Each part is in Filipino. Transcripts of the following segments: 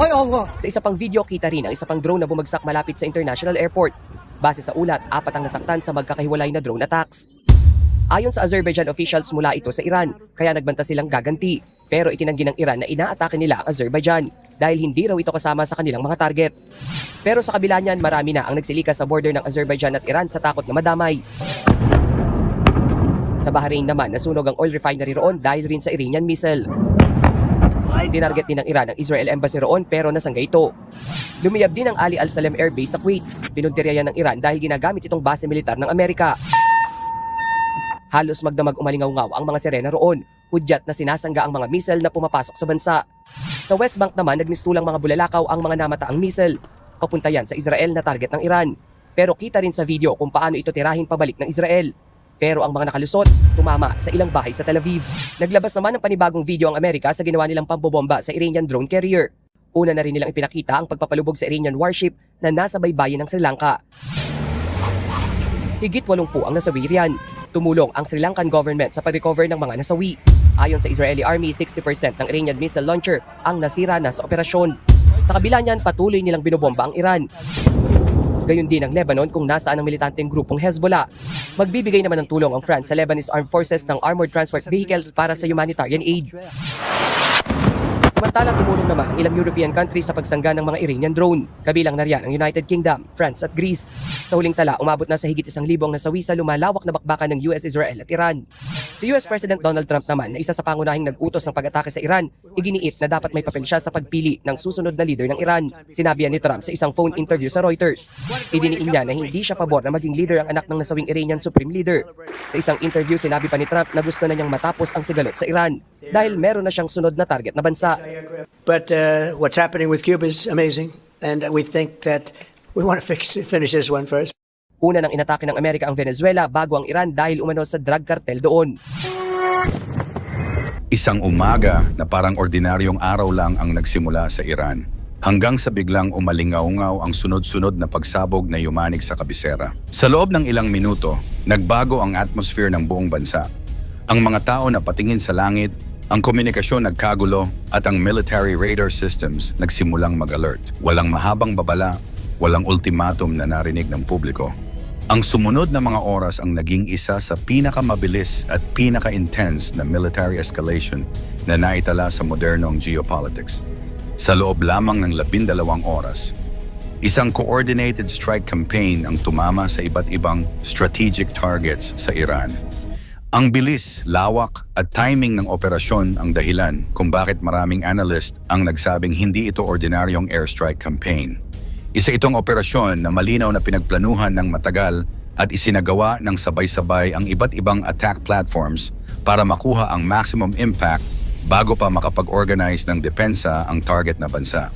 Sa isa pang video, kita rin ang isa pang drone na bumagsak malapit sa international airport. Base sa ulat, 4 ang nasaktan sa magkakahiwalay na drone attacks. Ayon sa Azerbaijan officials, mula ito sa Iran, kaya nagbanta silang gaganti. Pero itinanggi ng Iran na inaatake nila ang Azerbaijan dahil hindi raw ito kasama sa kanilang mga target. Pero sa kabila niyan, marami na ang nagsilikas sa border ng Azerbaijan at Iran sa takot na madamay. Sa Bahrain naman, nasunog ang oil refinery roon dahil rin sa Iranian missile. Tinarget din ng Iran ang Israel Embassy roon pero nasanggay ito. Lumiyab din ang Ali Al-Salem Air Base sa Kuwait. Pinuntirya yan ng Iran dahil ginagamit itong base militar ng Amerika. Halos magdamag umalingaw-ngaw ang mga sirena roon. Hudyat na sinasangga ang mga missile na pumapasok sa bansa. Sa West Bank naman, nagmistulang mga bulalakaw ang mga namataang missile. Papunta yan sa Israel na target ng Iran. Pero kita rin sa video kung paano ito tirahin pabalik ng Israel. Pero ang mga nakalusot, tumama sa ilang bahay sa Tel Aviv. Naglabas naman ng panibagong video ang Amerika sa ginawa nilang pambobomba sa Iranian drone carrier. Una na rin nilang ipinakita ang pagpapalubog sa Iranian warship na nasa baybayin ng Sri Lanka. Higit 80 ang nasawi riyan. Tumulong ang Sri Lankan government sa pag-recover ng mga nasawi. Ayon sa Israeli Army, 60% ng Iranian missile launcher ang nasira na sa operasyon. Sa kabila niyan, patuloy nilang binobomba ang Iran. Gayon din ang Lebanon kung nasaan ang militanteng grupong Hezbollah. Magbibigay naman ng tulong ang France sa Lebanese Armed Forces ng armored transport vehicles para sa humanitarian aid. Samantala, tumulong naman ang ilang European countries sa pagsangga ng mga Iranian drone. Kabilang na riyan ang United Kingdom, France at Greece. Sa huling tala, umabot na sa higit 1,000 ang nasawi sa lumalawak na bakbakan ng US, Israel at Iran. Si US President Donald Trump naman, na isa sa pangunahing nag-utos ng pag-atake sa Iran, iginiit na dapat may papel siya sa pagpili ng susunod na leader ng Iran. Sinabi ni Trump sa isang phone interview sa Reuters. Idiniin niya na hindi siya pabor na maging leader ang anak ng nasawing Iranian Supreme Leader. Sa isang interview, sinabi pa ni Trump na gusto na niyang matapos ang sigalot sa Iran dahil meron na siyang sunod na target na bansa. But what's happening with Cuba is amazing, and we think that we want to finish this one first. Una nang inatake ng Amerika ang Venezuela bago ang Iran dahil umano sa drug cartel doon. Isang umaga na parang ordinaryong araw lang ang nagsimula sa Iran, hanggang sa biglang umalingaw-ngaw ang sunod-sunod na pagsabog na yumanig sa kabisera. Sa loob ng ilang minuto, nagbago ang atmosphere ng buong bansa. Ang mga tao na patingin sa langit, ang komunikasyon nagkagulo at ang military radar systems nagsimulang mag-alert. Walang mahabang babala, walang ultimatum na narinig ng publiko. Ang sumunod na mga oras ang naging isa sa pinakamabilis at pinaka-intense na military escalation na naitala sa modernong geopolitics. Sa loob lamang ng 12 oras, isang coordinated strike campaign ang tumama sa iba't ibang strategic targets sa Iran. Ang bilis, lawak at timing ng operasyon ang dahilan kung bakit maraming analyst ang nagsabing hindi ito ordinaryong airstrike campaign. Isa itong operasyon na malinaw na pinagplanuhan ng matagal at isinagawa ng sabay-sabay ang iba't ibang attack platforms para makuha ang maximum impact bago pa makapag-organize ng depensa ang target na bansa.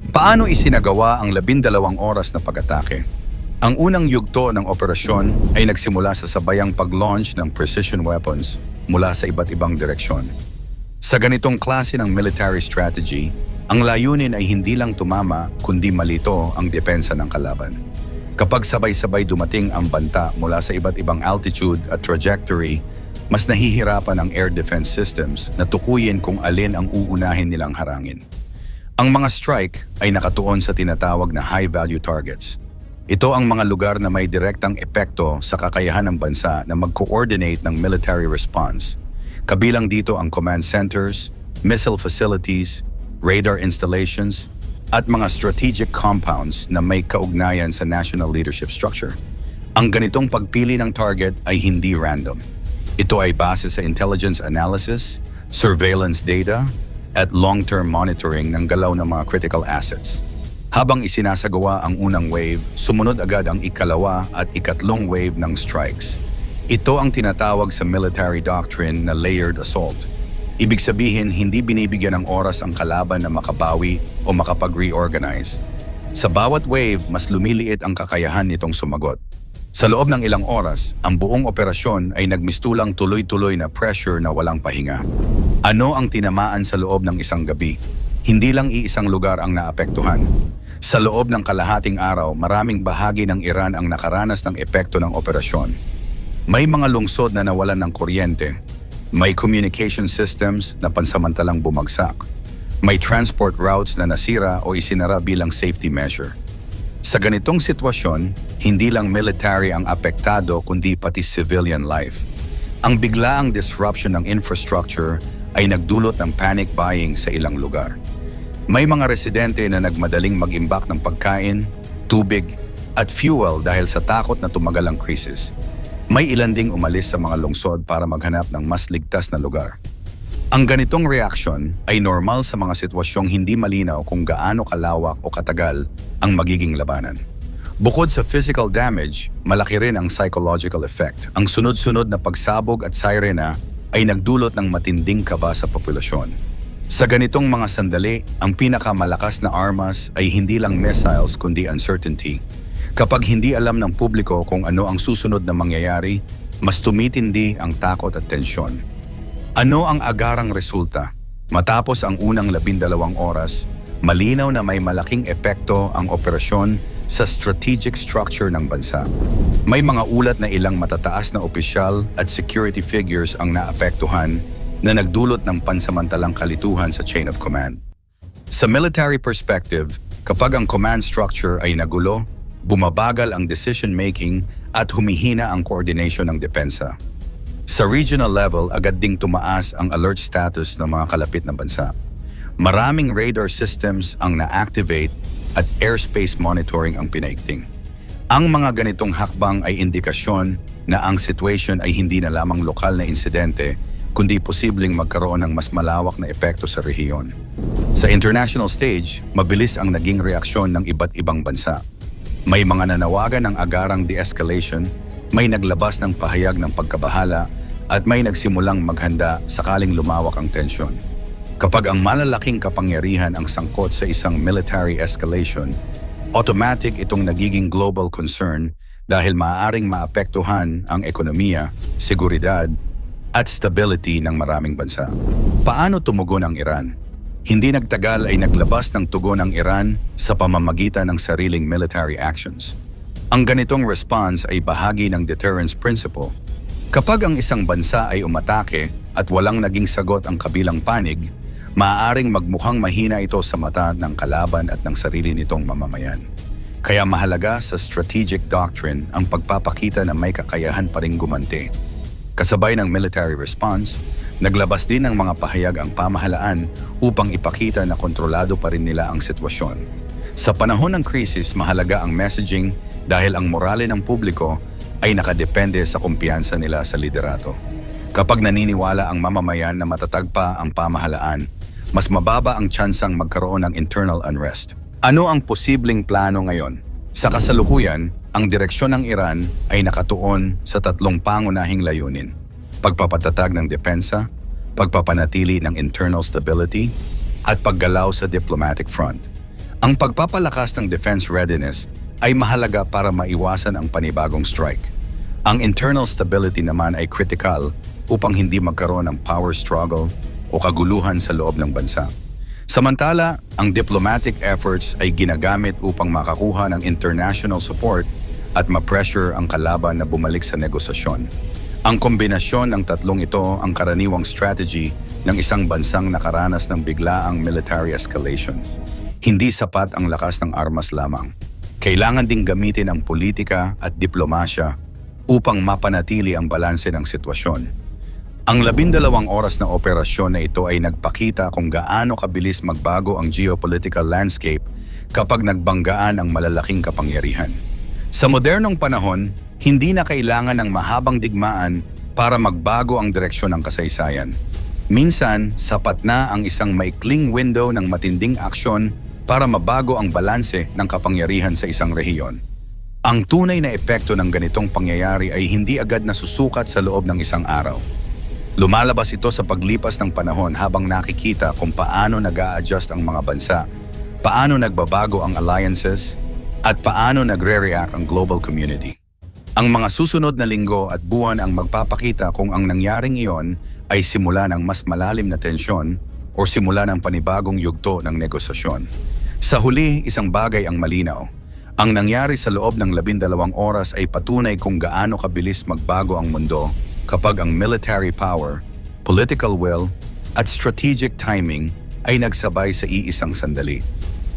Paano isinagawa ang 12 oras na pag-atake? Ang unang yugto ng operasyon ay nagsimula sa sabayang pag-launch ng precision weapons mula sa iba't ibang direksyon. Sa ganitong klase ng military strategy, ang layunin ay hindi lang tumama kundi malito ang depensa ng kalaban. Kapag sabay-sabay dumating ang banta mula sa iba't ibang altitude at trajectory, mas nahihirapan ang air defense systems na tukuyin kung alin ang uunahin nilang harangin. Ang mga strike ay nakatuon sa tinatawag na high-value targets. Ito ang mga lugar na may direktang epekto sa kakayahan ng bansa na mag-coordinate ng military response. Kabilang dito ang command centers, missile facilities, radar installations, at mga strategic compounds na may kaugnayan sa national leadership structure. Ang ganitong pagpili ng target ay hindi random. Ito ay base sa intelligence analysis, surveillance data, at long-term monitoring ng galaw ng mga critical assets. Habang isinasagawa ang unang wave, sumunod agad ang ikalawa at ikatlong wave ng strikes. Ito ang tinatawag sa military doctrine na layered assault. Ibig sabihin, hindi binibigyan ng oras ang kalaban na makabawi o makapag-reorganize. Sa bawat wave, mas lumiliit ang kakayahan nitong sumagot. Sa loob ng ilang oras, ang buong operasyon ay nagmistulang tuloy-tuloy na pressure na walang pahinga. Ano ang tinamaan sa loob ng isang gabi? Hindi lang iisang lugar ang naapektuhan. Sa loob ng kalahating araw, maraming bahagi ng Iran ang nakaranas ng epekto ng operasyon. May mga lungsod na nawalan ng kuryente. May communication systems na pansamantalang bumagsak. May transport routes na nasira o isinara bilang safety measure. Sa ganitong sitwasyon, hindi lang military ang apektado kundi pati civilian life. Ang biglaang disruption ng infrastructure ay nagdulot ng panic buying sa ilang lugar. May mga residente na nagmadaling mag-imbak ng pagkain, tubig, at fuel dahil sa takot na tumagal ang krisis. May ilan ding umalis sa mga lungsod para maghanap ng mas ligtas na lugar. Ang ganitong reaksyon ay normal sa mga sitwasyong hindi malinaw kung gaano kalawak o katagal ang magiging labanan. Bukod sa physical damage, malaki rin ang psychological effect. Ang sunod-sunod na pagsabog at sirena ay nagdulot ng matinding kaba sa populasyon. Sa ganitong mga sandali, ang pinakamalakas na armas ay hindi lang missiles kundi uncertainty. Kapag hindi alam ng publiko kung ano ang susunod na mangyayari, mas tumitindi ang takot at tensyon. Ano ang agarang resulta? Matapos ang unang 12 oras, malinaw na may malaking epekto ang operasyon sa strategic structure ng bansa. May mga ulat na ilang matataas na opisyal at security figures ang naapektuhan na nagdulot ng pansamantalang kalituhan sa chain of command. Sa military perspective, kapag ang command structure ay nagulo, bumabagal ang decision-making at humihina ang coordination ng depensa. Sa regional level, agad ding tumaas ang alert status ng mga kalapit na bansa. Maraming radar systems ang na-activate at airspace monitoring ang pinaigting. Ang mga ganitong hakbang ay indikasyon na ang situation ay hindi na lamang lokal na insidente, kundi posibleng magkaroon ng mas malawak na epekto sa rehiyon. Sa international stage, mabilis ang naging reaksyon ng iba't ibang bansa. May mga nanawagan ng agarang de-escalation, may naglabas ng pahayag ng pagkabahala, at may nagsimulang maghanda sakaling lumawak ang tensyon. Kapag ang malalaking kapangyarihan ang sangkot sa isang military escalation, automatic itong nagiging global concern dahil maaaring maapektuhan ang ekonomiya, seguridad, at stability ng maraming bansa. Paano tumugon ang Iran? Hindi nagtagal ay naglabas ng tugon ang Iran sa pamamagitan ng sariling military actions. Ang ganitong response ay bahagi ng deterrence principle. Kapag ang isang bansa ay umatake at walang naging sagot ang kabilang panig, maaaring magmukhang mahina ito sa mata ng kalaban at ng sarili nitong mamamayan. Kaya mahalaga sa strategic doctrine ang pagpapakita na may kakayahan pa ring gumanti. Kasabay ng military response, naglabas din ng mga pahayag ang pamahalaan upang ipakita na kontrolado pa rin nila ang sitwasyon. Sa panahon ng krisis, mahalaga ang messaging dahil ang morale ng publiko ay nakadepende sa kumpiyansa nila sa liderato. Kapag naniniwala ang mamamayan na matatag pa ang pamahalaan, mas mababa ang tsansang magkaroon ng internal unrest. Ano ang posibleng plano ngayon? Sa kasalukuyan, ang direksyon ng Iran ay nakatuon sa 3 pangunahing layunin: pagpapatatag ng depensa, pagpapanatili ng internal stability, at paggalaw sa diplomatic front. Ang pagpapalakas ng defense readiness ay mahalaga para maiwasan ang panibagong strike. Ang internal stability naman ay critical upang hindi magkaroon ng power struggle o kaguluhan sa loob ng bansa. Samantala, ang diplomatic efforts ay ginagamit upang makakuha ng international support at ma-pressure ang kalaban na bumalik sa negosasyon. Ang kombinasyon ng 3 ito ang karaniwang strategy ng isang bansang nakaranas ng biglaang military escalation. Hindi sapat ang lakas ng armas lamang. Kailangan ding gamitin ang politika at diplomasya upang mapanatili ang balanse ng sitwasyon. Ang 12 oras na operasyon na ito ay nagpakita kung gaano kabilis magbago ang geopolitical landscape kapag nagbanggaan ang malalaking kapangyarihan. Sa modernong panahon, hindi na kailangan ng mahabang digmaan para magbago ang direksyon ng kasaysayan. Minsan, sapat na ang isang maikling window ng matinding aksyon para mabago ang balanse ng kapangyarihan sa isang rehiyon. Ang tunay na epekto ng ganitong pangyayari ay hindi agad nasusukat sa loob ng isang araw. Lumalabas ito sa paglipas ng panahon habang nakikita kung paano nag-a-adjust ang mga bansa, paano nagbabago ang alliances, at paano nagre-react ang global community. Ang mga susunod na linggo at buwan ang magpapakita kung ang nangyaring iyon ay simula ng mas malalim na tensyon o simula ng panibagong yugto ng negosasyon. Sa huli, isang bagay ang malinaw. Ang nangyari sa loob ng 12 oras ay patunay kung gaano kabilis magbago ang mundo kapag ang military power, political will, at strategic timing ay nagsabay sa iisang sandali.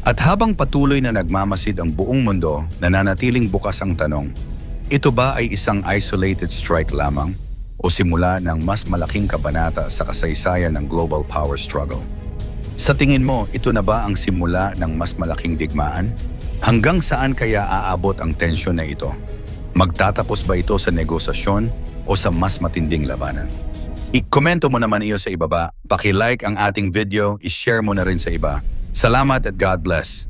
At habang patuloy na nagmamasid ang buong mundo, nananatiling bukas ang tanong, ito ba ay isang isolated strike lamang o simula ng mas malaking kabanata sa kasaysayan ng global power struggle? Sa tingin mo, ito na ba ang simula ng mas malaking digmaan? Hanggang saan kaya aabot ang tensyon na ito? Magtatapos ba ito sa negosasyon o sa mas matinding labanan? I-komento mo naman iyo sa ibaba, paki-like ang ating video, i-share mo na rin sa iba. Salamat at God bless.